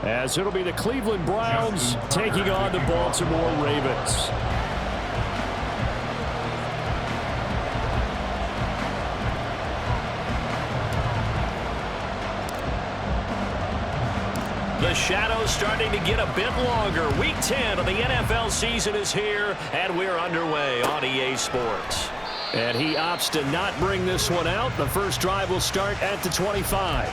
as it'll be the Cleveland Browns taking on the Baltimore Ravens. The shadow's starting to get a bit longer. Week 10 of the NFL season is here, and we're underway on EA Sports. And he opts to not bring this one out. The first drive will start at the 25.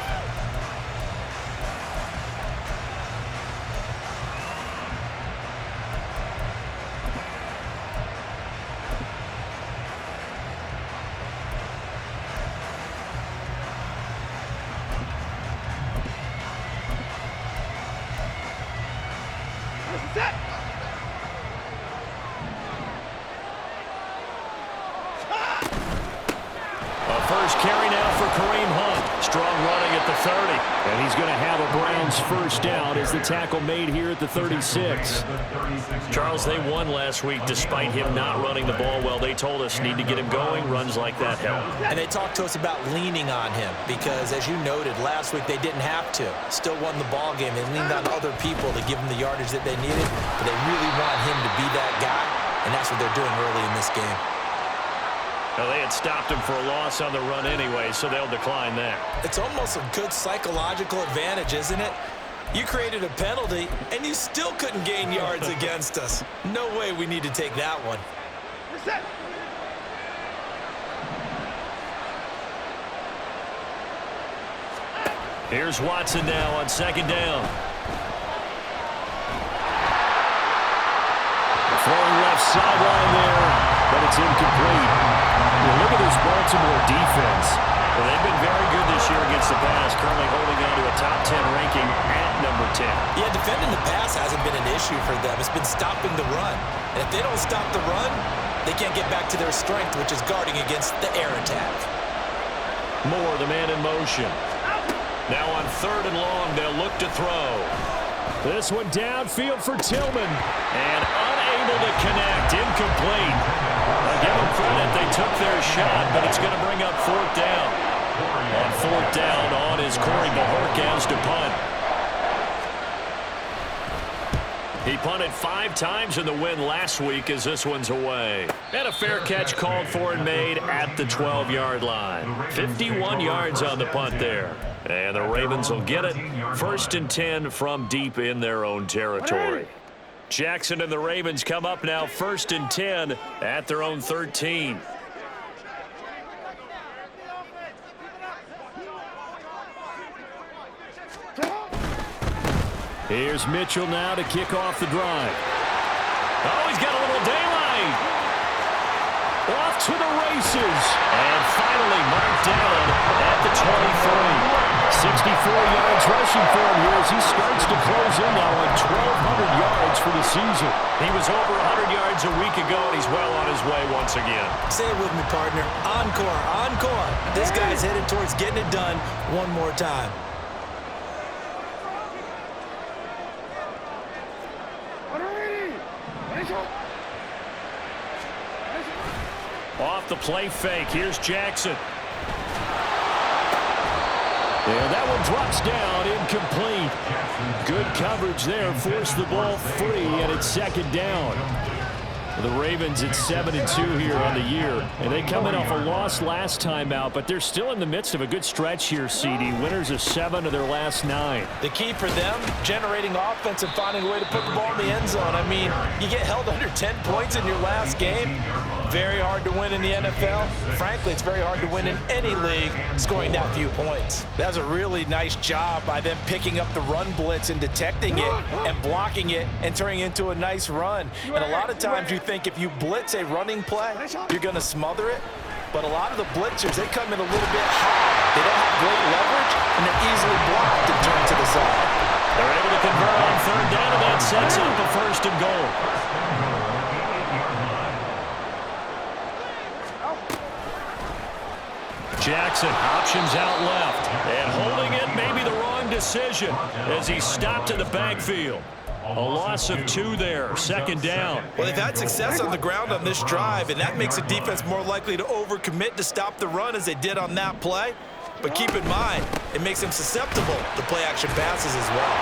Carry now for Kareem Hunt. Strong running at the 30. And he's going to have a Browns first down as the tackle made here at the 36. Charles, they won last week despite him not running the ball well. They told us need to get him going. Runs like that help. And they talked to us about leaning on him because, as you noted, last week they didn't have to. Still won the ball game. They leaned on other people to give them the yardage that they needed. But they really want him to be that guy, and that's what they're doing early in this game. Well, they had stopped him for a loss on the run anyway, so they'll decline that. It's almost a good psychological advantage, isn't it? You created a penalty, and you still couldn't gain yards against us. No way we need to take that one. Here's Watson now on second down. Throwing left sideline there, but it's incomplete. Look at this Baltimore defense. Well, they've been very good this year against the pass, currently holding on to a top 10 ranking at number 10. Yeah, defending the pass hasn't been an issue for them. It's been stopping the run. And if they don't stop the run, they can't get back to their strength, which is guarding against the air attack. Moore, the man in motion. Now on third and long, they'll look to throw. This one downfield for Tillman. And unable to connect. Incomplete. Give them credit. They took their shot, but it's going to bring up fourth down. On fourth down, on is Corey Bajorquez to punt. He punted 5 times in the win last week as this one's away. And a fair catch called for and made at the 12-yard line. 51 yards on the punt there. And the Ravens will get it. First and 10 from deep in their own territory. Jackson and the Ravens come up now first and 10 at their own 13. Here's Mitchell now to kick off the drive. Oh, he's got a little daylight. Off to the races. And finally marked down at the 23. 64 yards rushing for him here as he starts to close in now on 1,200 yards for the season. He was over 100 yards a week ago, and he's well on his way once again. Say it with me, partner. Encore, encore. This guy's headed towards getting it done one more time. Off the play fake. Here's Jackson. And that one drops down, incomplete. Good coverage there, forced the ball free, and it's second down. The Ravens at 7-2 here on the year, and they come in off a loss last time out, but they're still in the midst of a good stretch here, CD. Winners of 7 of their last 9. The key for them, generating offense and finding a way to put the ball in the end zone. I mean, you get held under 10 points in your last game. Very hard to win in the NFL. Frankly, it's very hard to win in any league scoring that few points. That was a really nice job by them picking up the run blitz and detecting it and blocking it and turning it into a nice run. And a lot of times you think if you blitz a running play, you're going to smother it. But a lot of the blitzers, they come in a little bit high. They don't have great leverage, and they're easily blocked and turned to the side. They're able to convert on third down, and that sets up a first and goal. Jackson options out left, and holding it may be the wrong decision as he stopped in the backfield. A loss of 2 there, second down. Well, they've had success on the ground on this drive, and that makes the defense more likely to overcommit to stop the run as they did on that play. But keep in mind, it makes them susceptible to play-action passes as well.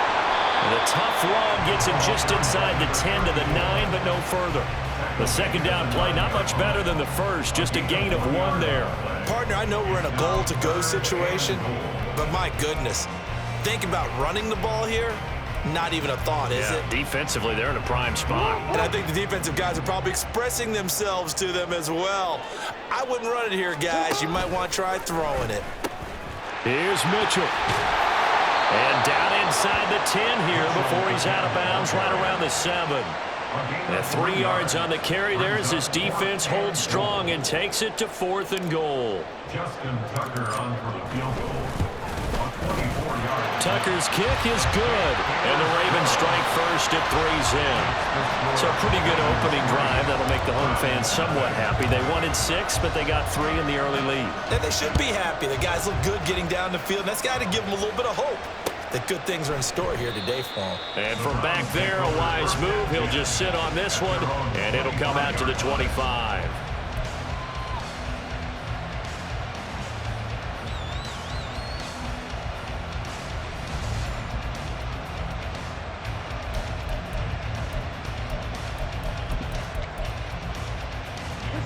The tough run gets him just inside the 10 to the 9, but no further. The second down play, not much better than the first, just a gain of 1 there. Partner, I know we're in a goal-to-go situation, but my goodness, think about running the ball here. Not even a thought, is it? Defensively, they're in a prime spot. And I think the defensive guys are probably expressing themselves to them as well. I wouldn't run it here, guys. You might want to try throwing it. Here's Mitchell. And down inside the 10 here before he's out of bounds right around the 7. And 3 yards on the carry there as his defense holds strong and takes it to 4th and goal. Justin Tucker on for the field goal. Tucker's kick is good. And the Ravens strike first at 3's in. So a pretty good opening drive. That'll make the home fans somewhat happy. They wanted 6, but they got 3 in the early lead. And they should be happy. The guys look good getting down the field. And that's got to give them a little bit of hope that good things are in store here today for him. And from back there, a wise move. He'll just sit on this one, and it'll come out to the 25.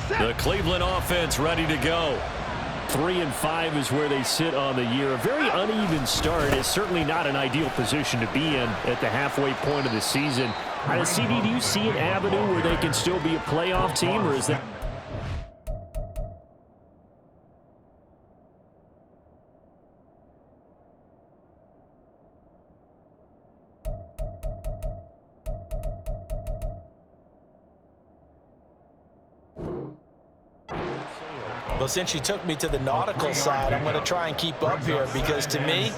The Cleveland offense ready to go. 3-5 is where they sit on the year. A very uneven start. It's certainly not an ideal position to be in at the halfway point of the season. CD, do you see an avenue where they can still be a playoff team, or is that... Well, since you took me to the nautical side, I'm going to try and keep up here because, to me,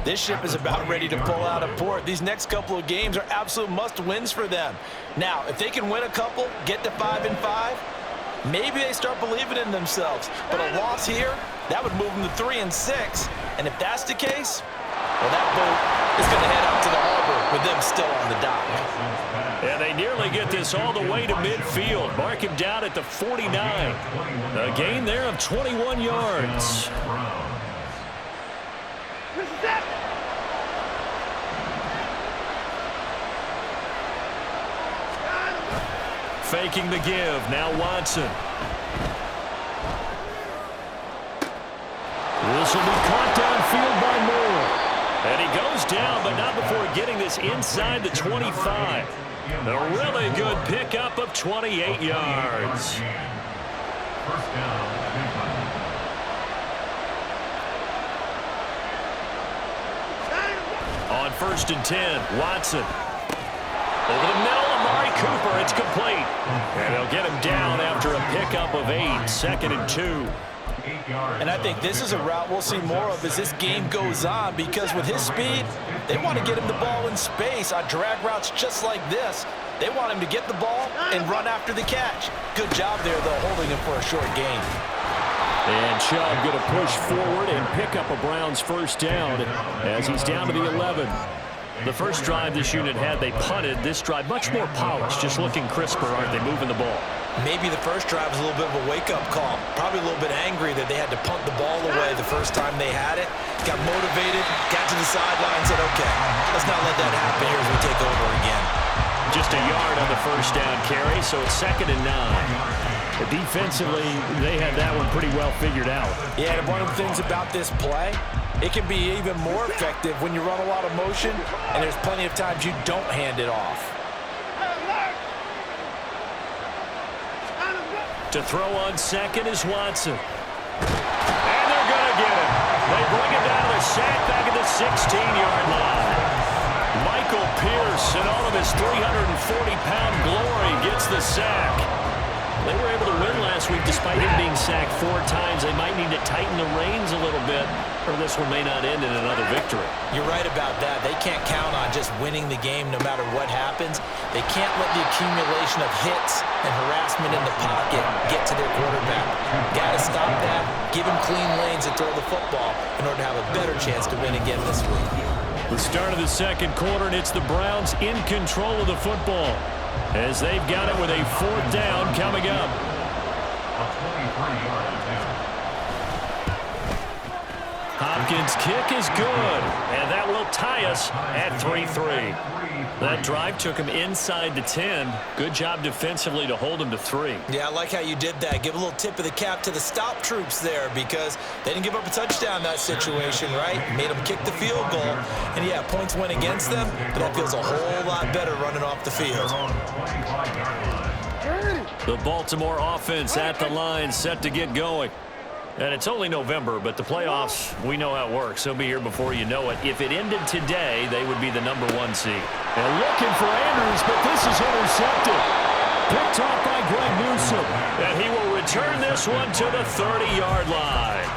this ship is about ready to pull out of port. These next couple of games are absolute must-wins for them. Now, if they can win a couple, get to 5-5, maybe they start believing in themselves. But a loss here, that would move them to 3-6. And if that's the case, well, that boat is going to head out to the harbor with them still on the dock. And they nearly get this all the way to midfield. Mark him down at the 49. A gain there of 21 yards. Faking the give. Now Watson. This will be caught downfield by Moore. And he goes down, but not before getting this inside the 25. A really good pickup of 28 yards. First down. On 1st and 10, Watson. Over the middle, Amari Cooper. It's complete. And they'll get him down after a pickup of 8. 2nd and 2. And I think this is a route we'll see more of as this game goes on, because with his speed, they want to get him the ball in space on drag routes just like this. They want him to get the ball and run after the catch. Good job there, though, holding him for a short gain. And Chubb going to push forward and pick up a Browns first down as he's down to the 11. The first drive this unit had, they punted. This drive, much more polished, just looking crisper, aren't they, moving the ball? Maybe the first drive was a little bit of a wake-up call. Probably a little bit angry that they had to punt the ball away the first time they had it. Got motivated, got to the sideline, said, okay, let's not let that happen here as we take over again. Just a yard on the first down carry, so it's 2nd and 9. Defensively, they had that one pretty well figured out. Yeah, and one of the things about this play, it can be even more effective when you run a lot of motion, and there's plenty of times you don't hand it off. To throw on 2nd is Watson. And they're going to get him. They bring him down to the sack back at the 16-yard line. Michael Pierce, in all of his 340-pound glory, gets the sack. They were able to win last week despite him being sacked 4 times. They might need to tighten the reins a little bit, or this one may not end in another victory. You're right about that. They can't count on just winning the game no matter what happens. They can't let the accumulation of hits and harassment in the pocket get to their quarterback. Got to stop that, give him clean lanes and throw the football in order to have a better chance to win again this week. The start of the second quarter, and it's the Browns in control of the football as they've got it with a 4th down coming up. Hopkins' kick is good, and that will tie us at 3-3. That drive took him inside the 10. Good job defensively to hold him to 3. Yeah, I like how you did that. Give a little tip of the cap to the stop troops there because they didn't give up a touchdown in that situation, right? Made them kick the field goal. And, yeah, points went against them, but that feels a whole lot better running off the field. The Baltimore offense at the line, set to get going. And it's only November, but the playoffs, we know how it works. They'll be here before you know it. If it ended today, they would be the #1 seed. And looking for Andrews, but this is intercepted. Picked off by Greg Newsome. And he will return this one to the 30-yard line.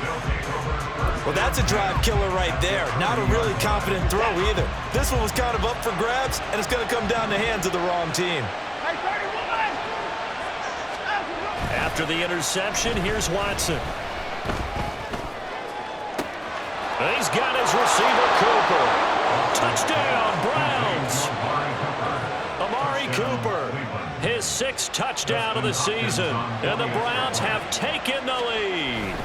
Well, that's a drive killer right there. Not a really confident throw either. This one was kind of up for grabs, and it's going to come down the hands of the wrong team. After the interception, here's Watson. He's got his receiver, Cooper. Touchdown, Browns. Amari Cooper, his 6th touchdown of the season. And the Browns have taken the lead.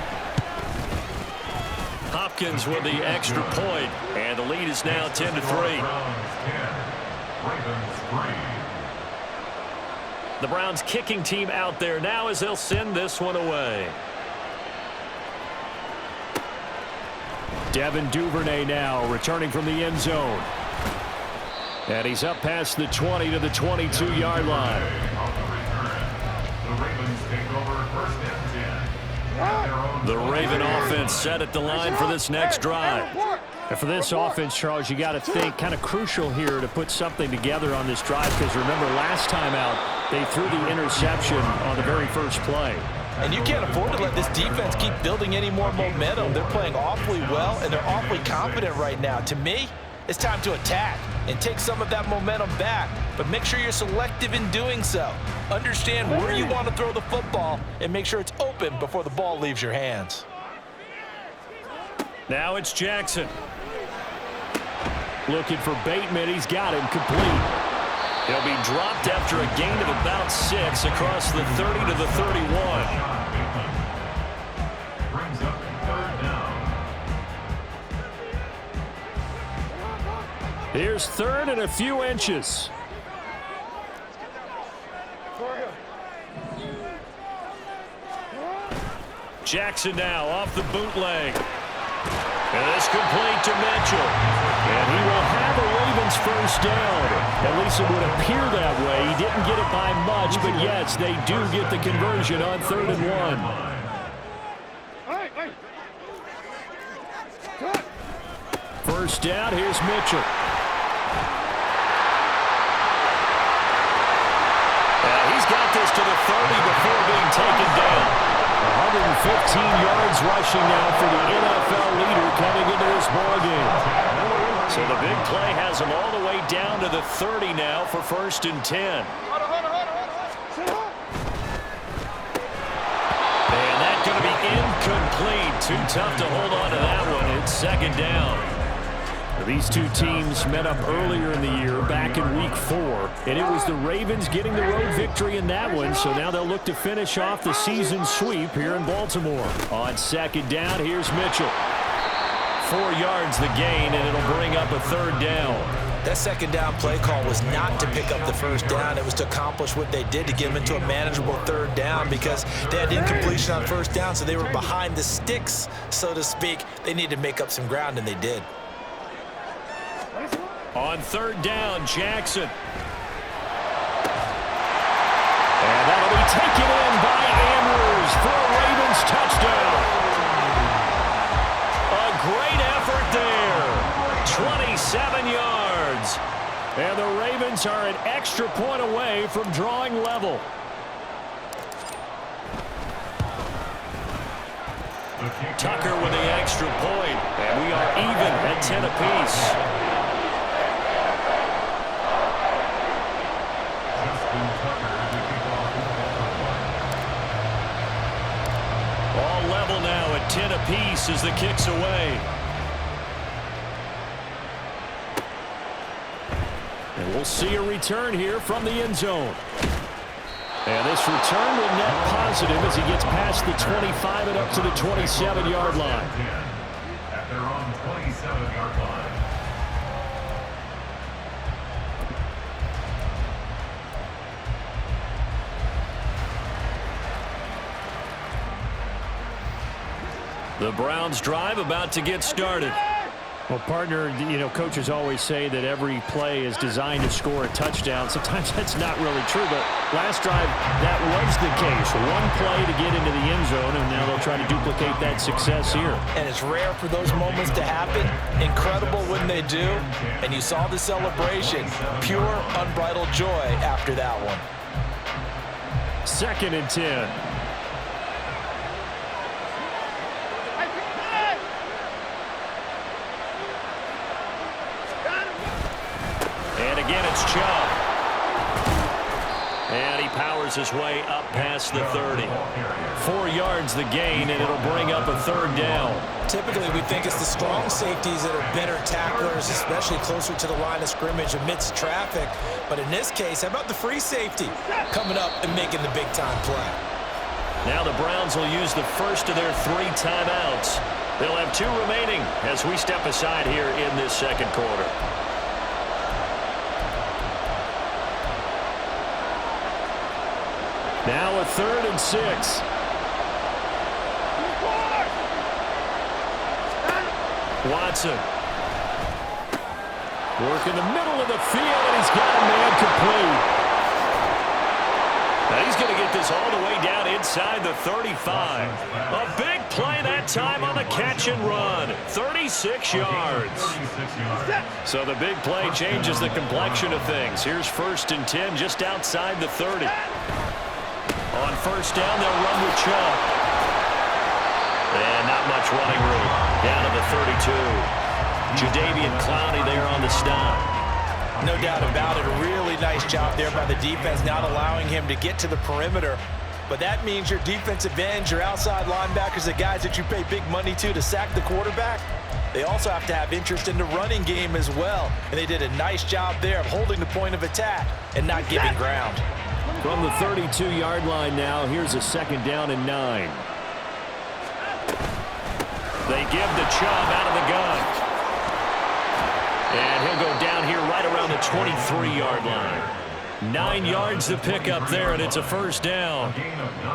Hopkins with the extra point, and the lead is now 10-3. The Browns kicking team out there now as they'll send this one away. Devin Duvernay now returning from the end zone. And he's up past the 20 to the 22-yard line. The Raven offense set at the line for this next drive. And for this offense, Charles, you got to think kind of crucial here to put something together on this drive because remember last time out they threw the interception on the very first play. And you can't afford to let this defense keep building any more momentum. They're playing awfully well, and they're awfully confident right now. To me, it's time to attack and take some of that momentum back. But make sure you're selective in doing so. Understand where you want to throw the football and make sure it's open before the ball leaves your hands. Now it's Jackson. Looking for Bateman. He's got him complete. He'll be dropped after a gain of about 6 across the 30 to the 31. Brings up 3rd down. Here's 3rd and a few inches. Jackson now off the bootleg. And it's complete to Mitchell. And he will have a Ravens first down. At least it would appear that way. He didn't get it by much, but yes, they do get the conversion on 3rd and 1. First down, here's Mitchell. He's got this to the 30 before being taken down. 115 yards rushing now for the NFL leader coming into this ballgame. So the big play has him all the way down to the 30 now for 1st and 10. And that's going to be incomplete. Too tough to hold on to that one. It's 2nd down. These two teams met up earlier in the year, back in Week 4, and it was the Ravens getting the road victory in that one, so now they'll look to finish off the season sweep here in Baltimore. On 2nd down, here's Mitchell. 4 yards the gain, and it'll bring up a 3rd down. That 2nd down play call was not to pick up the 1st down. It was to accomplish what they did to get them into a manageable 3rd down because they had incompletion on 1st down, so they were behind the sticks, so to speak. They needed to make up some ground, and they did. On 3rd down, Jackson. And that'll be taken in by Andrews for a Ravens touchdown. A great effort there. 27 yards. And the Ravens are an extra point away from drawing level. Tucker with the extra point. And we are even at 10 apiece. All level now at 10 apiece as the kick's away. And we'll see a return here from the end zone. And this return will net positive as he gets past the 25 and up to the 27-yard line. At their own The Browns drive about to get started. Well, partner, coaches always say that every play is designed to score a touchdown. Sometimes that's not really true, but last drive, that was the case. One play to get into the end zone, and now they'll try to duplicate that success here. And it's rare for those moments to happen. Incredible when they do. And you saw the celebration. Pure, unbridled joy after that one. 2nd and 10. And again, it's Chubb. And he powers his way up past the 30. 4 yards the gain, and it'll bring up a 3rd down. Typically, we think it's the strong safeties that are better tacklers, especially closer to the line of scrimmage amidst traffic. But in this case, how about the free safety coming up and making the big-time play? Now the Browns will use the first of their 3 timeouts. They'll have 2 remaining as we step aside here in this second quarter. Now a 3rd and 6. Watson. Work in the middle of the field, and he's got a man complete. Now he's going to get this all the way down inside the 35. A big play that time on the catch and run. 36 yards. So the big play changes the complexion of things. Here's 1st and 10 just outside the 30. On 1st down, they'll run with Chubb. And not much running room. Down to the 32. Jadeveon Clowney there on the stop. No doubt about it. A really nice job there by the defense, not allowing him to get to the perimeter. But that means your defensive ends, your outside linebackers, the guys that you pay big money to sack the quarterback, they also have to have interest in the running game as well. And they did a nice job there of holding the point of attack and not giving ground. From the 32-yard line now, here's a 2nd down and 9. They give the Chubb out of the gun. And he'll go down here right around the 23-yard line. 9 yards to pick up there, and it's a 1st down.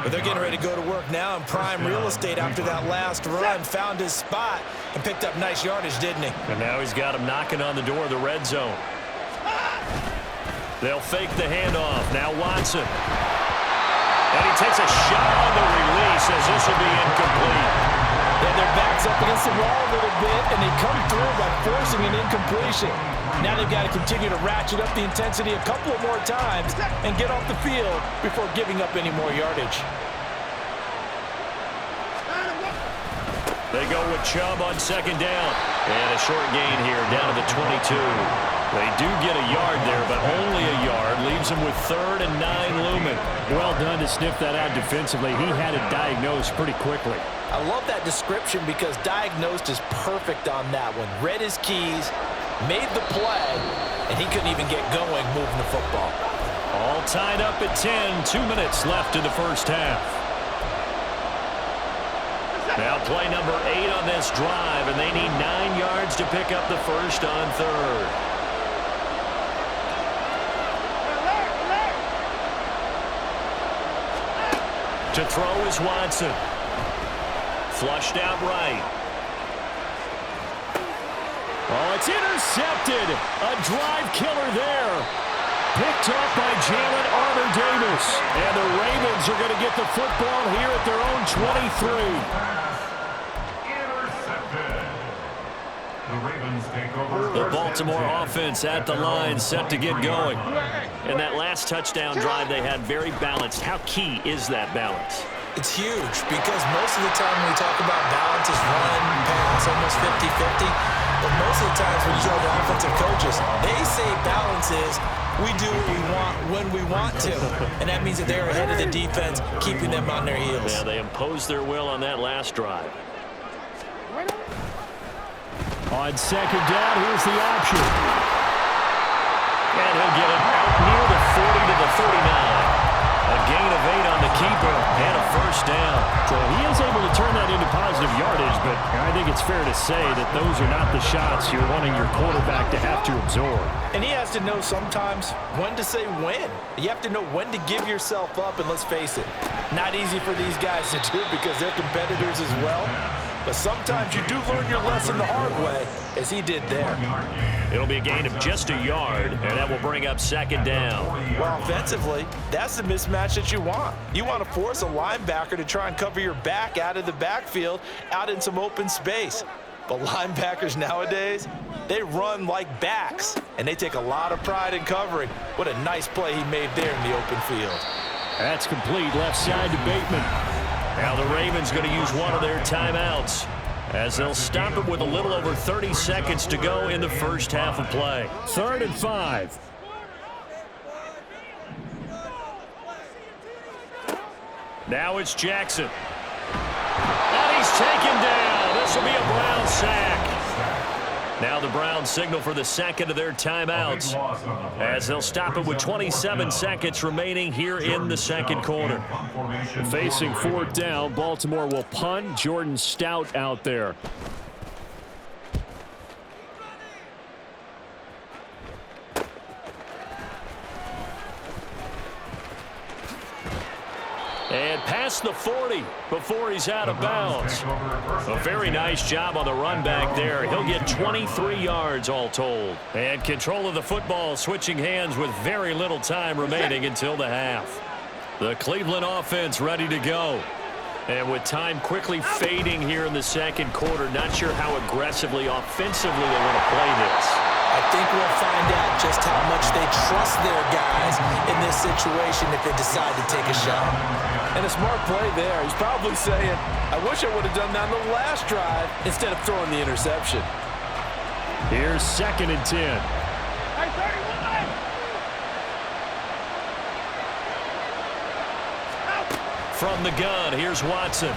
But they're getting ready to go to work now in prime real estate after that last run. Found his spot and picked up nice yardage, didn't he? And now he's got him knocking on the door of the red zone. They'll fake the handoff. Now Watson. And he takes a shot on the release as this will be incomplete. And their backs up against the wall a little bit, and they come through by forcing an incompletion. Now they've got to continue to ratchet up the intensity a couple of more times and get off the field before giving up any more yardage. They go with Chubb on 2nd down. And a short gain here down to the 22. They do get a yard there, but only a yard. Leaves them with 3rd and 9 looming. Well done to sniff that out defensively. He had it diagnosed pretty quickly. I love that description because diagnosed is perfect on that one. Read his keys, made the play, and he couldn't even get going moving the football. All tied up at 10. 2 minutes left in the 1st half. Now play number 8 on this drive, and they need 9 yards to pick up the 1st on 3rd. To throw is Watson. Flushed out right. Oh, it's intercepted. A drive killer there. Picked up by Jalen Armour-Davis. And the Ravens are going to get the football here at their own 23. The Baltimore offense at the line, set to get going. And that last touchdown drive they had very balanced. How key is that balance? It's huge because most of the time when we talk about balance is run, pass, almost 50-50. But most of the times when you talk to offensive coaches, they say balance is we do what we want when we want to. And that means that they're ahead of the defense, keeping them on their heels. Yeah, they imposed their will on that last drive. On 2nd down, here's the option. And he'll get it out near the 40 to the 39. A gain of 8 on the keeper and a 1st down. So he is able to turn that into positive yardage, but I think it's fair to say that those are not the shots you're wanting your quarterback to have to absorb. And he has to know sometimes when to say when. You have to know when to give yourself up, and let's face it, not easy for these guys to do because they're competitors as well. but sometimes you do learn your lesson the hard way, as he did there. It'll be a gain of just a yard, and that will bring up second down. Well, offensively, that's the mismatch that you want. You want to force a linebacker to try and cover your back out of the backfield, out in some open space. But linebackers nowadays, they run like backs, and they take a lot of pride in covering. What a nice play he made there in the open field. That's complete, left side to Bateman. Now the Ravens going to use one of their timeouts, as they'll stop it with a little over 30 seconds to go in the first half of play. 3rd and 5. Now it's Jackson. And he's taken down. This will be a Brown sack. Now the Browns signal for the second of their timeouts, as they'll stop it with 27 seconds remaining here in the second quarter. Facing 4th down, Baltimore will punt. Jordan Stout out there. And past the 40 before he's out of bounds. A very nice job on the run back there. He'll get 23 yards all told. And control of the football switching hands with very little time remaining until the half. The Cleveland offense ready to go. And with time quickly fading here in the second quarter, not sure how aggressively, offensively they want to play this. I think we'll find out just how much they trust their guys in this situation if they decide to take a shot. And a smart play there. He's probably saying, I wish I would have done that on the last drive instead of throwing the interception. Here's 2nd and 10. From the gun, here's Watson.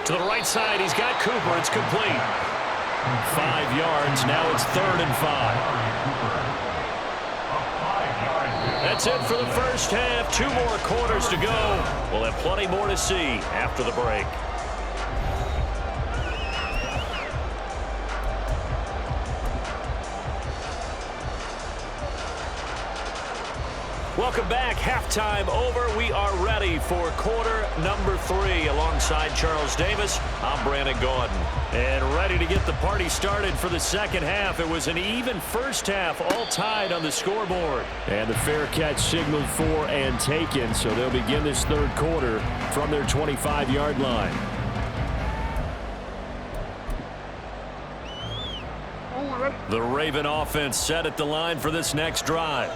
To the right side, he's got Cooper. It's complete. 5 yards. Now it's 3rd and 5. That's it for the first half. 2 more quarters to go. We'll have plenty more to see after the break. Welcome back. Halftime over. We are ready for quarter number 3. Alongside Charles Davis, I'm Brandon Gaudin. And ready to get the party started for the second half. It was an even first half, all tied on the scoreboard. And the fair catch signaled for and taken, so they'll begin this third quarter from their 25-yard line. The Raven offense set at the line for this next drive.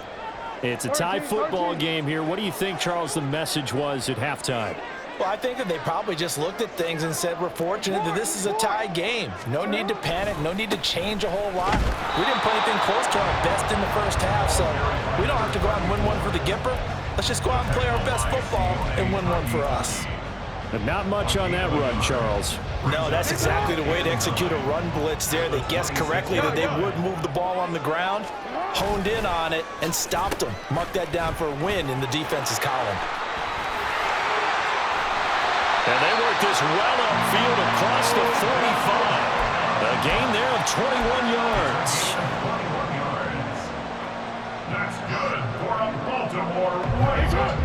It's a tie football game here. What do you think, Charles, the message was at halftime? Well, I think that they probably just looked at things and said, we're fortunate that this is a tie game. No need to panic, no need to change a whole lot. We didn't play anything close to our best in the first half, so we don't have to go out and win one for the Gipper. Let's just go out and play our best football and win one for us. And not much on that run, Charles. No, that's exactly the way to execute a run blitz there. They guessed correctly that they would move the ball on the ground, honed in on it, and stopped them. Mark that down for a win in the defense's column. And they work this well upfield across the 45. A gain there of 21 yards. That's good for a Baltimore Raven.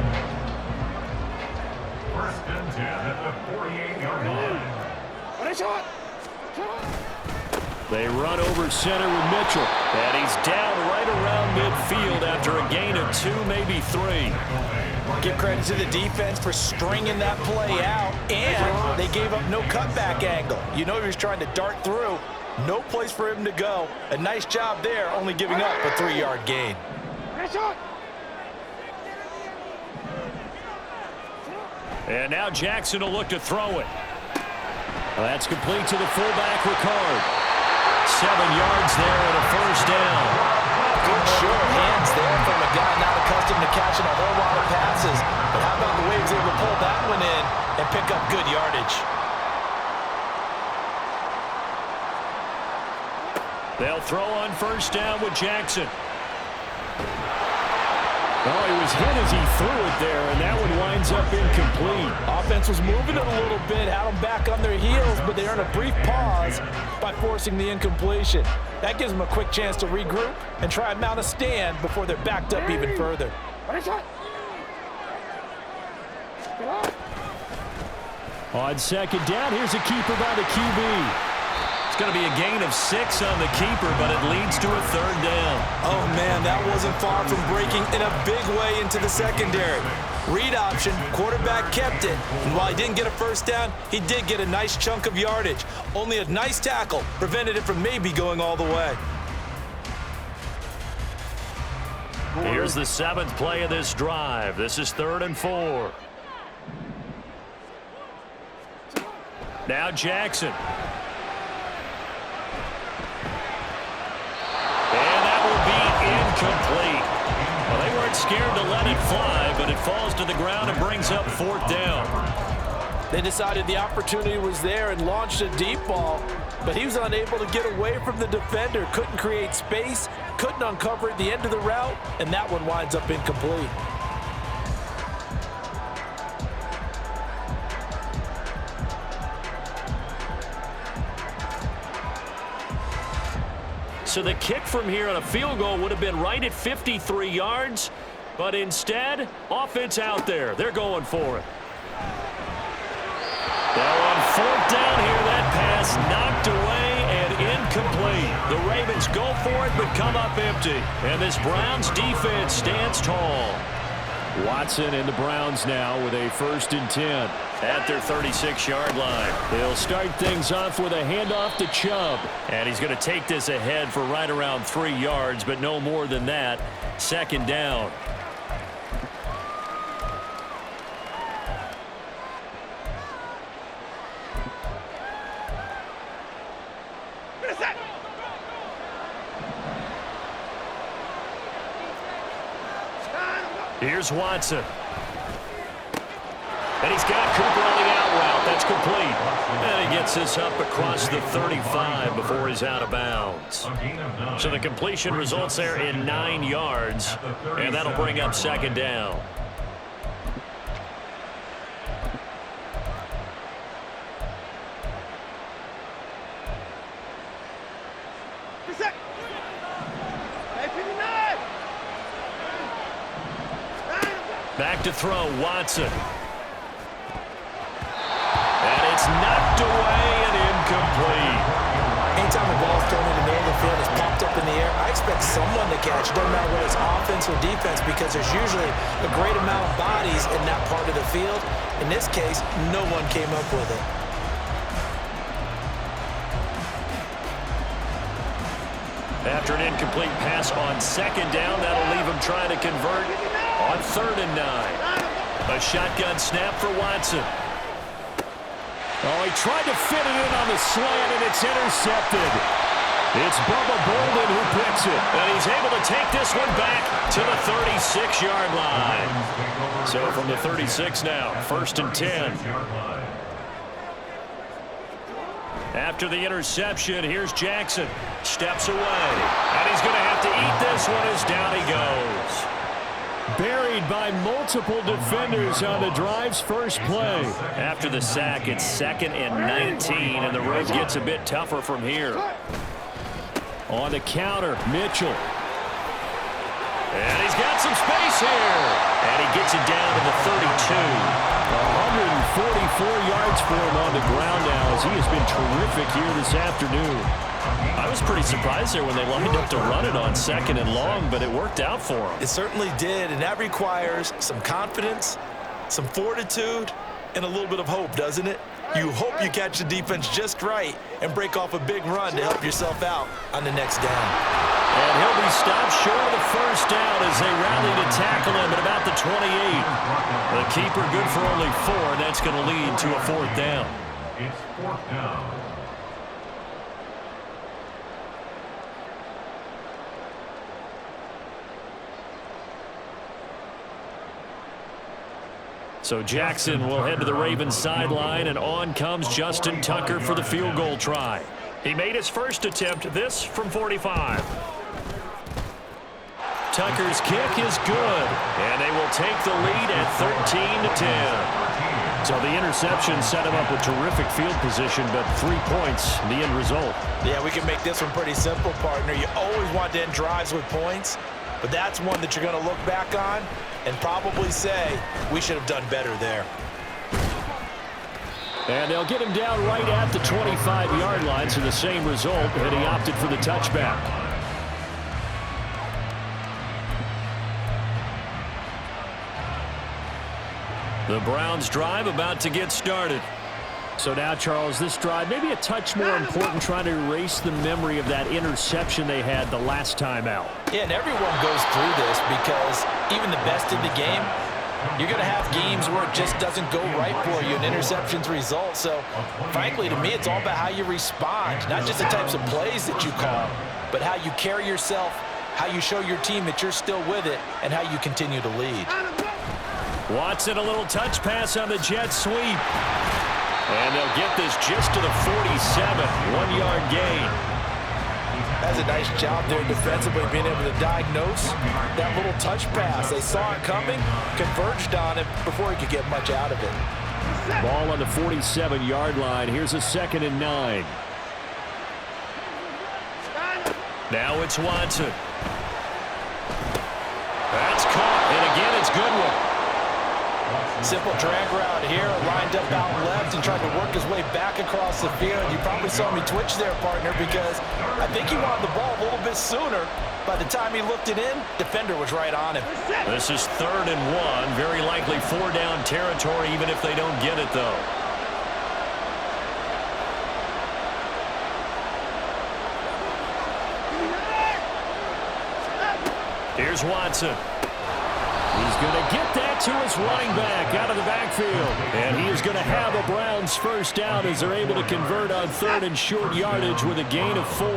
1st and 10 at the 48-yard line. They run over center with Mitchell. And he's down right around midfield after a gain of 2, maybe 3. Give credit to the defense for stringing that play out, and they gave up no cutback angle. You know he was trying to dart through. No place for him to go. A nice job there, only giving up a 3-yard gain. And now Jackson will look to throw it. Well, that's complete to the fullback, Ricard. 7 yards there and a first down. Good short hands there from a guy not accustomed to catching a whole lot of passes. But how about the way he was able to pull that one in and pick up good yardage? They'll throw on first down with Jackson. Oh, he was hit as he threw it there, and that one winds up incomplete. Offense was moving it a little bit, had them back on their heels, but they earned a brief pause by forcing the incompletion. That gives them a quick chance to regroup and try and mount a stand before they're backed up even further. On second down, here's a keeper by the QB. It's going to be a gain of 6 on the keeper, but it leads to a 3rd down. Oh, man, that wasn't far from breaking in a big way into the secondary. Read option, quarterback kept it. And while he didn't get a first down, he did get a nice chunk of yardage. Only a nice tackle prevented it from maybe going all the way. Here's the 7th play of this drive. This is 3rd and 4. Now Jackson. And that will be incomplete. Well, they weren't scared to let it fly, but it falls to the ground and brings up 4th down. They decided the opportunity was there and launched a deep ball, but he was unable to get away from the defender, couldn't create space, couldn't uncover at the end of the route, and that one winds up incomplete. So the kick from here on a field goal would have been right at 53 yards, but instead, offense out there. They're going for it. Now on 4th down here, that pass knocked away and incomplete. The Ravens go for it, but come up empty. And this Browns defense stands tall. Watson and the Browns now with a 1st and 10. At their 36-yard line. They'll start things off with a handoff to Chubb. And he's going to take this ahead for right around 3 yards, but no more than that. 2nd down. Here's Watson. And he's got Cooper on the out route. That's complete. And he gets this up across the 35 before he's out of bounds. So the completion results there in 9 yards. And that'll bring up 2nd down. Back to throw, Watson. And it's knocked away and incomplete. Anytime the ball's thrown in the middle of the field, it's popped up in the air, I expect someone to catch. Doesn't matter whether it's offense or defense, because there's usually a great amount of bodies in that part of the field. In this case, no one came up with it. After an incomplete pass on 2nd down, that'll leave him trying to convert on 3rd and 9. A shotgun snap for Watson. Oh, he tried to fit it in on the slant, and it's intercepted. It's Bubba Bolden who picks it. And he's able to take this one back to the 36-yard line. So from the 36 now, 1st and 10. After the interception, here's Jackson. Steps away. And he's going to have to eat this one as down he goes. Buried by multiple defenders on the drive's first play. After the sack, it's 2nd and 19, and the road gets a bit tougher from here. On the counter, Mitchell. And he's got some space here. And he gets it down to the 32. 144 yards for him on the ground now, as he has been terrific here this afternoon. I was pretty surprised there when they lined up to run it on 2nd and long, but it worked out for him. It certainly did, and that requires some confidence, some fortitude, and a little bit of hope, doesn't it? You hope you catch the defense just right and break off a big run to help yourself out on the next down. And he'll be stopped short of the 1st down as they rally to tackle him at about the 28. The keeper good for only 4, and that's going to lead to a 4th down. It's 4th down. So Jackson will head to the Ravens sideline, and on comes Justin Tucker for the field goal try. He made his first attempt, this from 45. Tucker's kick is good, and they will take the lead at 13-10. So the interception set him up with terrific field position, but 3 points, the end result. Yeah, we can make this one pretty simple, partner. You always want to end drives with points, but that's one that you're going to look back on and probably say, we should have done better there. And they'll get him down right at the 25-yard line, so the same result, and he opted for the touchback. The Browns drive about to get started. So now, Charles, this drive maybe a touch more important, trying to erase the memory of that interception they had the last time out. Yeah, and everyone goes through this because even the best in the game, you're going to have games where it just doesn't go right for you, and interceptions result. So, frankly, to me, it's all about how you respond, not just the types of plays that you call, but how you carry yourself, how you show your team that you're still with it, and how you continue to lead. Watson, a little touch pass on the jet sweep. And they'll get this just to the 47, 1-yard gain. That's a nice job there defensively, being able to diagnose that little touch pass. They saw it coming, converged on it before he could get much out of it. Ball on the 47-yard line. Here's a 2nd and 9. Now it's Watson. That's caught, and again it's Goodwin. Simple drag route here, lined up out left and tried to work his way back across the field. You probably saw me twitch there, partner, because I think he wanted the ball a little bit sooner. By the time he looked it in, defender was right on him. This is 3rd and 1, very likely 4-down territory, even if they don't get it, though. Here's Watson. He's going to get that to his running back out of the backfield. And he is going to have a Browns first down as they're able to convert on 3rd and short yardage with a gain of 4.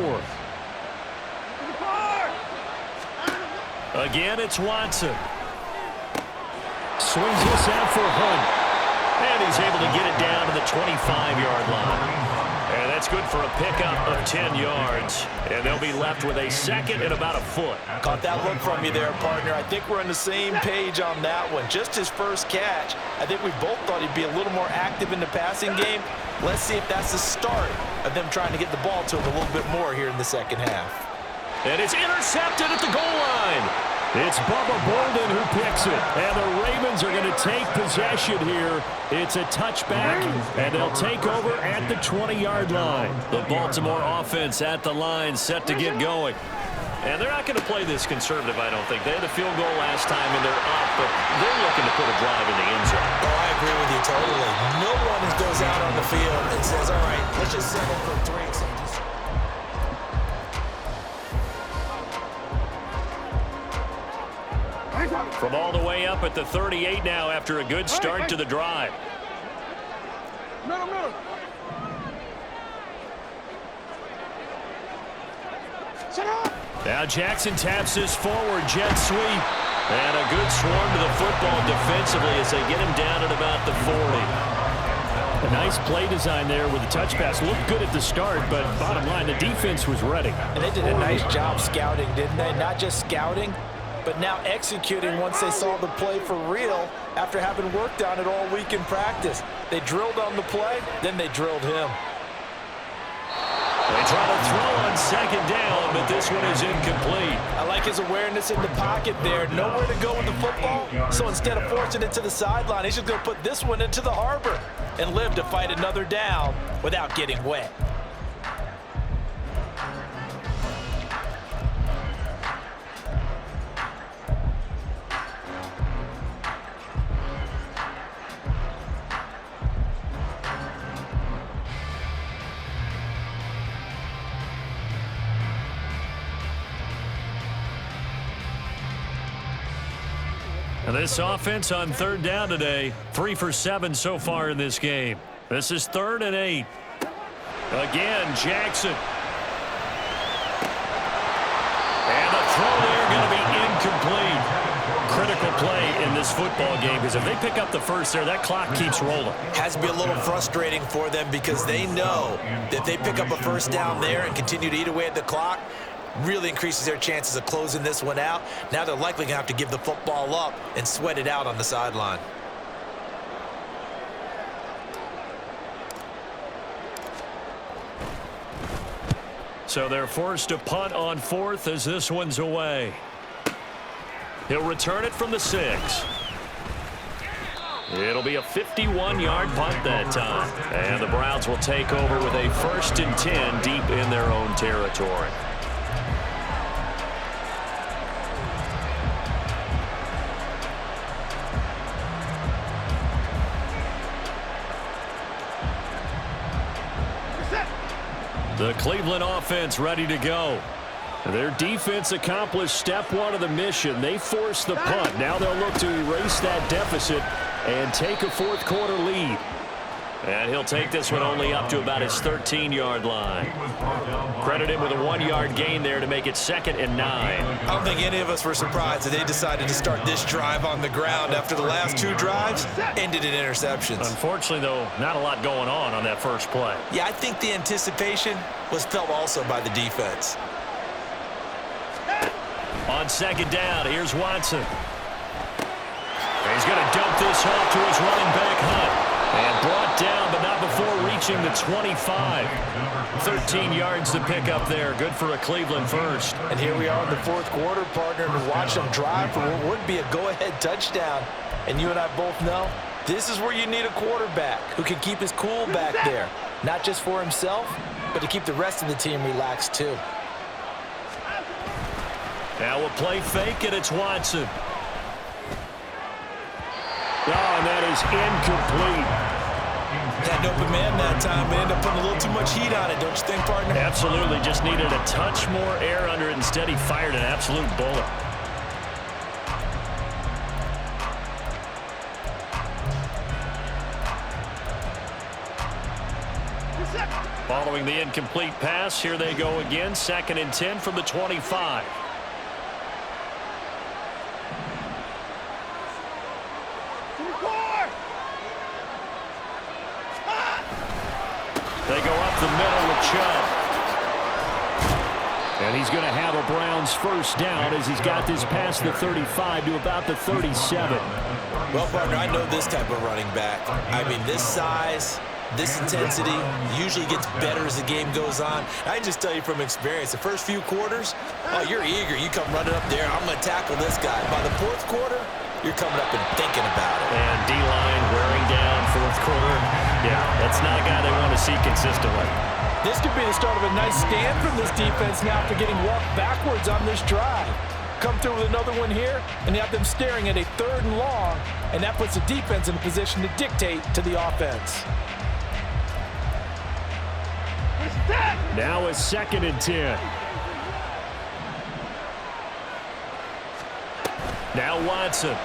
Again, it's Watson. Swings this out for Hunt. And he's able to get it down to the 25-yard line. And that's good for a pickup of 10 yards. And they'll be left with a 2nd and about a foot. Caught that look from you there, partner. I think we're on the same page on that one. Just his first catch. I think we both thought he'd be a little more active in the passing game. Let's see if that's the start of them trying to get the ball to him a little bit more here in the second half. And it's intercepted at the goal line. It's Bubba Bolden who picks it. And the Ravens are going to take possession here. It's a touchback, and they'll take over at the 20-yard line. The Baltimore offense at the line, set to get going. And they're not going to play this conservative, I don't think. They had a field goal last time, and they're up, but they're looking to put a drive in the end zone. Oh, I agree with you totally. No one goes out on the field and says, all right, let's just settle for 3. From all the way up at the 38 now after a good start to the drive. Middle. Now Jackson taps this forward jet sweep. And a good swarm to the football defensively as they get him down at about the 40. A nice play design there with the touch pass. Looked good at the start, but bottom line, the defense was ready. And they did a nice job scouting, didn't they? Not just scouting, but now executing once they saw the play for real after having worked on it all week in practice. They drilled on the play, then they drilled him. They try to throw on 2nd down, but this one is incomplete. I like his awareness in the pocket there. Nowhere to go with the football, so instead of forcing it to the sideline, he's just going to put this one into the harbor and live to fight another down without getting wet. And this offense on 3rd down today, 3 for 7 so far in this game. This is 3rd and 8. Again, Jackson. And the throw there going to be incomplete. Critical play in this football game because if they pick up the first there, that clock keeps rolling. Has to be a little frustrating for them because they know that if they pick up a first down there and continue to eat away at the clock, really increases their chances of closing this one out. Now they're likely going to have to give the football up and sweat it out on the sideline. So they're forced to punt on 4th as this one's away. He'll return it from the 6. It'll be a 51-yard punt that time. And the Browns will take over with a 1st and 10 deep in their own territory. The Cleveland offense ready to go. Their defense accomplished step one of the mission. They forced the punt. Now they'll look to erase that deficit and take a fourth-quarter lead. And he'll take this one only up to about his 13-yard line. Credit him with a 1-yard gain there to make it 2nd and 9. I don't think any of us were surprised that they decided to start this drive on the ground after the last 2 drives ended in interceptions. Unfortunately, though, not a lot going on that first play. Yeah, I think the anticipation was felt also by the defense. On 2nd down, here's Watson. He's going to dump this off to his running back, Hunt. And brought down, but not before reaching the 25. 13 yards to pick up there. Good for a Cleveland first. And here we are in the 4th quarter, partner, to watch them drive for what would be a go-ahead touchdown. And you and I both know this is where you need a quarterback who can keep his cool back there. Not just for himself, but to keep the rest of the team relaxed too. Now we'll play fake, and it's Watson. Oh, and that is incomplete. Had an open man that time, but ended up putting a little too much heat on it, don't you think, partner? Absolutely. Just needed a touch more air under it. Instead, he fired an absolute bullet. Following the incomplete pass, here they go again. 2nd and 10 from the 25. They go up the middle with Chubb. And he's going to have a Browns first down as he's got this past the 35 to about the 37. Well, partner, I know this type of running back. I mean, this size, this intensity usually gets better as the game goes on. I just tell you from experience, the first few quarters, oh, you're eager. You come running up there, I'm going to tackle this guy. By the 4th quarter, you're coming up and thinking about it. And D-line wearing down 4th quarter. Yeah, that's not a guy they want to see consistently. This could be the start of a nice stand from this defense now after getting walked backwards on this drive. Come through with another one here, and you have them staring at a 3rd and long, and that puts the defense in a position to dictate to the offense. Now a 2nd and 10. Now Watson.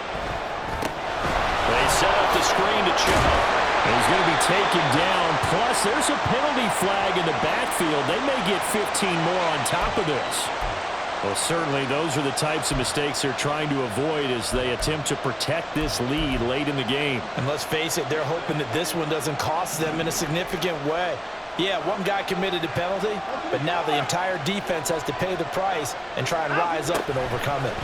They set up the screen to Chubb. He's going to be taken down. Plus, there's a penalty flag in the backfield. They may get 15 more on top of this. Well, certainly those are the types of mistakes they're trying to avoid as they attempt to protect this lead late in the game. And let's face it, they're hoping that this one doesn't cost them in a significant way. Yeah, one guy committed a penalty, but now the entire defense has to pay the price and try and rise up and overcome it.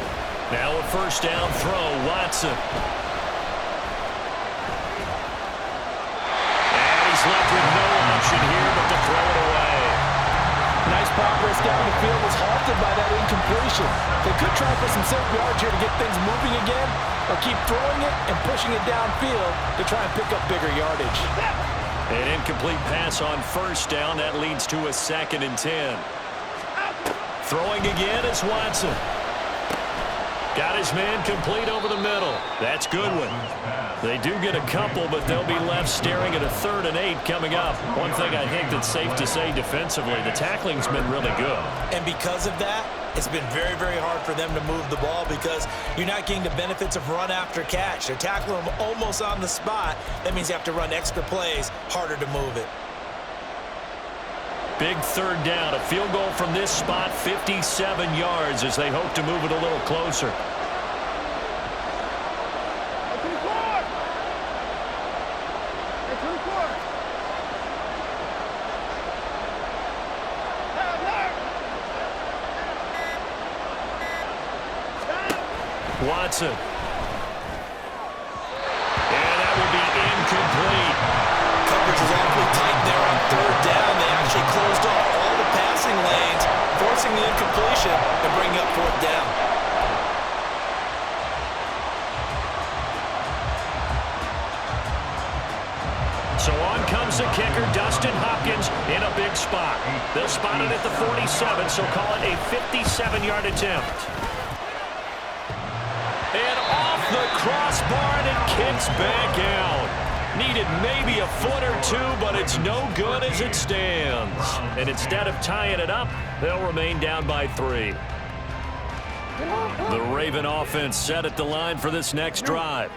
Now a first down throw, Watson. And he's left with no option here but to throw it away. Nice progress down the field was halted by that incompletion. They could try for some safe yards here to get things moving again, or keep throwing it and pushing it downfield to try and pick up bigger yardage. An incomplete pass on first down. That leads to a 2nd and 10. Throwing again is Watson. Got his man complete over the middle. That's Goodwin. They do get a couple, but they'll be left staring at a 3rd and 8 coming up. One thing I think that's safe to say defensively, the tackling's been really good. And because of that, it's been very, very hard for them to move the ball because you're not getting the benefits of run after catch. They're tackling them almost on the spot. That means you have to run extra plays, harder to move it. Big 3rd down. A field goal from this spot, 57 yards as they hope to move it a little closer. Watson. And that will be incomplete. Coverage is awfully tight there on 3rd down. They actually closed off all the passing lanes, forcing the incompletion and bringing up 4th down. the kicker, Dustin Hopkins, in a big spot. They'll spot it at the 47, so call it a 57-yard attempt. And off the crossbar, and it kicks back out. Needed maybe a foot or two, but it's no good as it stands. And instead of tying it up, they'll remain down by 3. The Raven offense set at the line for this next drive.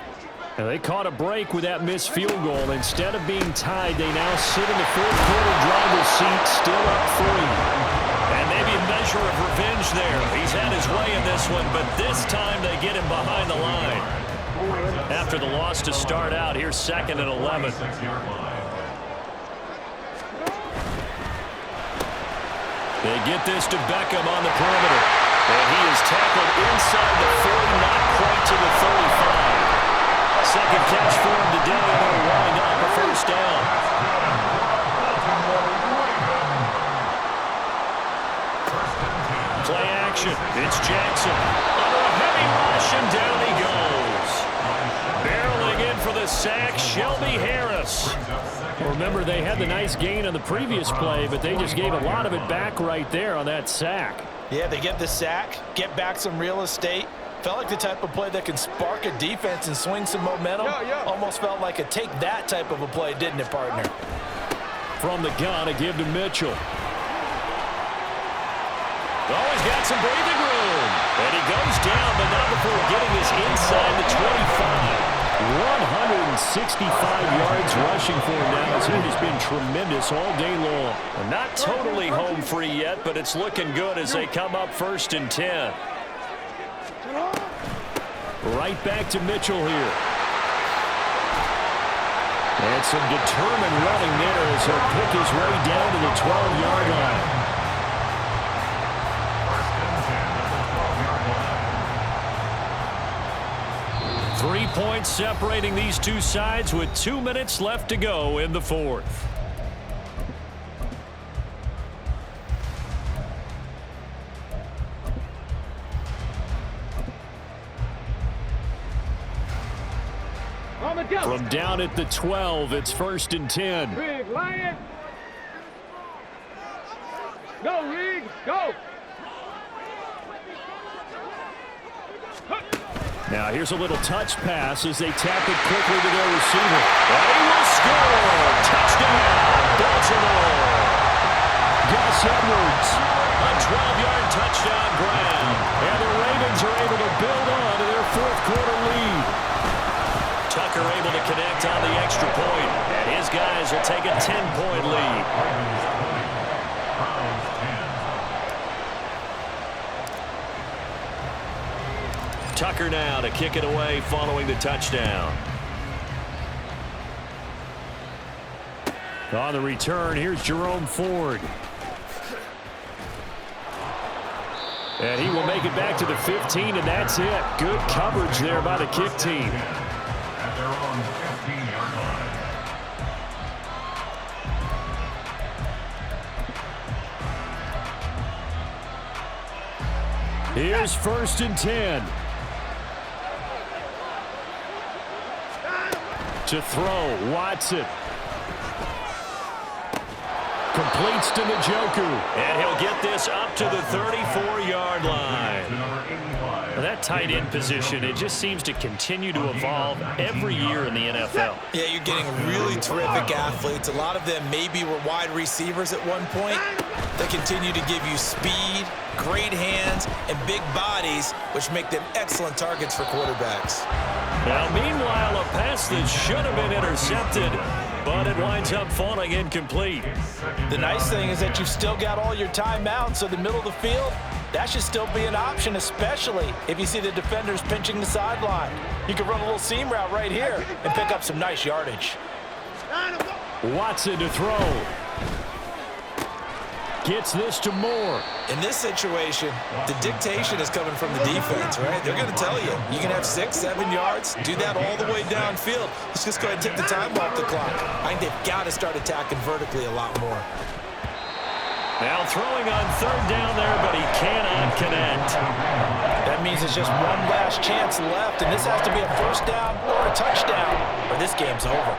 And they caught a break with that missed field goal. Instead of being tied, they now sit in the fourth quarter driver's seat, still up 3. And maybe a measure of revenge there. He's had his way in this one, but this time they get him behind the line. After the loss to start out, here's 2nd and 11. They get this to Beckham on the perimeter. And he is tackled inside the 40, not quite to the 35. Second catch for him today, and they'll wind up a first down. Play action. It's Jackson. Under a heavy rush, and down he goes. Barreling in for the sack, Shelby Harris. Remember, they had the nice gain on the previous play, but they just gave a lot of it back right there on that sack. Yeah, they get the sack, get back some real estate. Felt like the type of play that can spark a defense and swing some momentum. Almost felt like a take that type of a play, didn't it, partner? From the gun, a give to Mitchell. Oh, he's got some breathing room. And he goes down, but not before getting this inside the 25. 165 yards rushing for him now. He has been tremendous all day long. Not totally home free yet, but it's looking good as they come up 1st and 10. Right back to Mitchell here. And some determined running there as he'll pick his way down to the 12-yard line. 3 points separating these two sides with 2 minutes left to go in the 4th. From down at the 12, it's 1st and 10. Rig, Lion. Go, Rig, go. Now here's a little touch pass as they tap it quickly to their receiver. And he will score! Touchdown, Baltimore! Gus Edwards. A 12-yard touchdown grab. And the Ravens are able to build on to their 4th quarter lead. Tucker able to connect on the extra point, and his guys will take a 10-point lead. Tucker now to kick it away following the touchdown. On the return, here's Jerome Ford. And he will make it back to the 15, and that's it. Good coverage there by the kick team. At their own 15-yard line. Here's 1st and 10. To throw, Watson. Completes to Njoku. And he'll get this up to the 34-yard line. That tight end position, it just seems to continue to evolve every year in the NFL. Yeah, you're getting really terrific athletes. A lot of them maybe were wide receivers at one point. They continue to give you speed, great hands, and big bodies, which make them excellent targets for quarterbacks. Now, meanwhile, a pass that should have been intercepted, but it winds up falling incomplete. The nice thing is that you've still got all your timeouts, so the middle of the field, that should still be an option, especially if you see the defenders pinching the sideline. You can run a little seam route right here and pick up some nice yardage. Watson to throw. Gets this to Moore. In this situation, the dictation is coming from the defense, right? They're going to tell you, you can have 6, 7 yards, do that all the way downfield. Let's just go ahead and take the time off the clock. I think they've got to start attacking vertically a lot more. Now throwing on 3rd down there, but he cannot connect. That means there's just one last chance left, and this has to be a 1st down or a touchdown, or this game's over.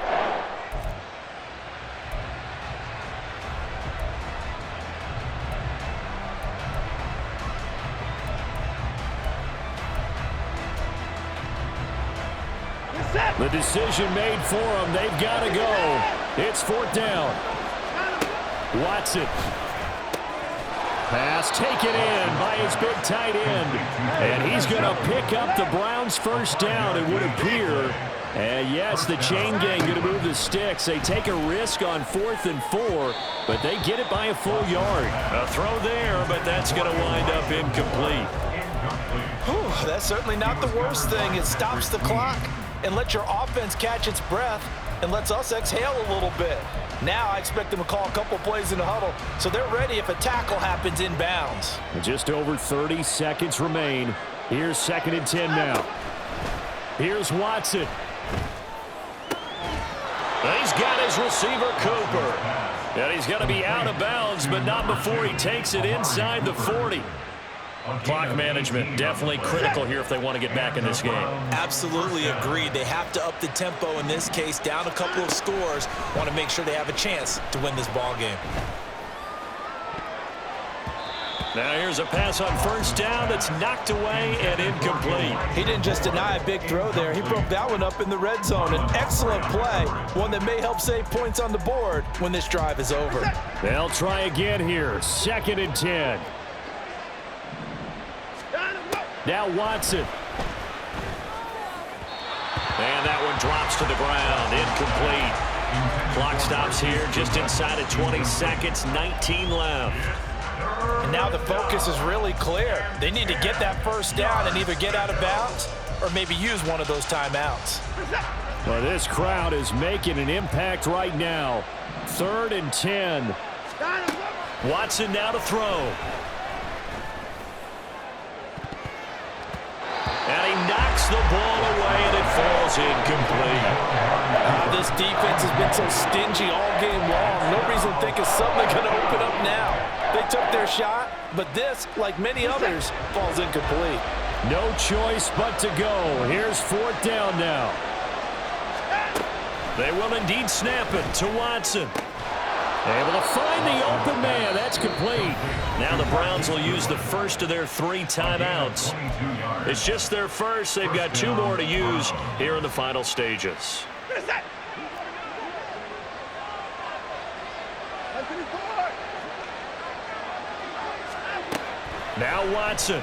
The decision made for them. They've got to go. It's 4th down. Watson. Pass taken in by his big tight end. And he's going to pick up the Browns' first down, it would appear. And yes, the chain gang going to move the sticks. They take a risk on 4th and 4, but they get it by a full yard. A throw there, but that's going to wind up incomplete. Whew, that's certainly not the worst thing. It stops the clock and lets your offense catch its breath and lets us exhale a little bit. Now I expect them to call a couple plays in the huddle, so they're ready if a tackle happens inbounds. Just over 30 seconds remain. Here's 2nd and 10 now. Here's Watson. He's got his receiver, Cooper. And he's going to be out of bounds, but not before he takes it inside the 40. Clock management definitely critical here if they want to get back in this game. Absolutely agreed. They have to up the tempo in this case, down a couple of scores. Want to make sure they have a chance to win this ball game. Now here's a pass on 1st down that's knocked away and incomplete. He didn't just deny a big throw there. He broke that one up in the red zone. An excellent play, one that may help save points on the board when this drive is over. They'll try again here. 2nd and 10. Now Watson. And that one drops to the ground. Incomplete. Clock stops here just inside of 20 seconds. 19 left. And now the focus is really clear. They need to get that 1st down and either get out of bounds or maybe use one of those timeouts. Well, this crowd is making an impact right now. 3rd and 10. Watson now to throw. And he knocks the ball away, and it falls incomplete. This defense has been so stingy all game long. No reason to think it's suddenly going to open up now. They took their shot, but this, like many others, falls incomplete. No choice but to go. Here's 4th down now. They will indeed snap it to Watson. Able to find the open man. That's complete. Now the Browns will use the first of their 3 timeouts. It's just their first. They've got 2 more to use here in the final stages. Now Watson.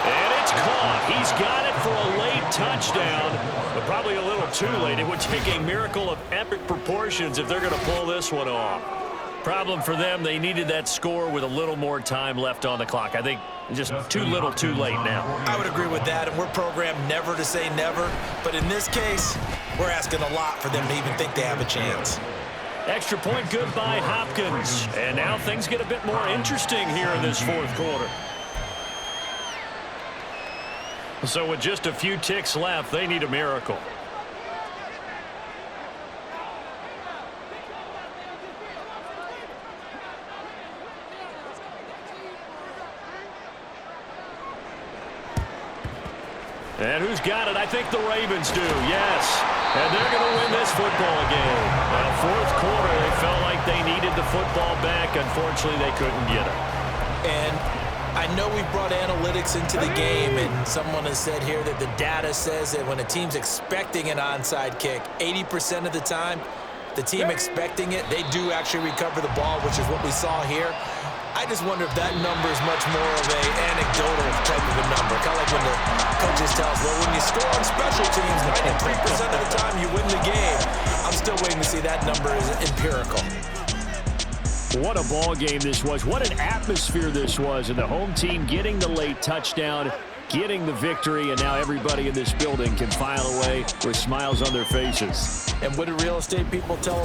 And it's caught. He's got it for a late touchdown, but probably a little too late. It would take a miracle of epic proportions if they're going to pull this one off. Problem for them, they needed that score with a little more time left on the clock. I think just too little, too late now. I would agree with that, and we're programmed never to say never. But in this case, we're asking a lot for them to even think they have a chance. Extra point good by Hopkins. And now things get a bit more interesting here in this 4th quarter. So with just a few ticks left, they need a miracle. And who's got it? I think the Ravens do, yes. And they're going to win this football game. Now, 4th quarter, they felt like they needed the football back. Unfortunately, they couldn't get it. And I know we've brought analytics into the game, and someone has said here that the data says that when a team's expecting an onside kick, 80% of the time, the team expecting it, they do actually recover the ball, which is what we saw here. I just wonder if that number is much more of an anecdotal type of a number. Kind of like when the coaches tell us, well, when you score on special teams, 93% of the time you win the game. I'm still waiting to see that number is empirical. What a ball game this was. What an atmosphere this was. And the home team getting the late touchdown, getting the victory, and now everybody in this building can file away with smiles on their faces. And what do real estate people tell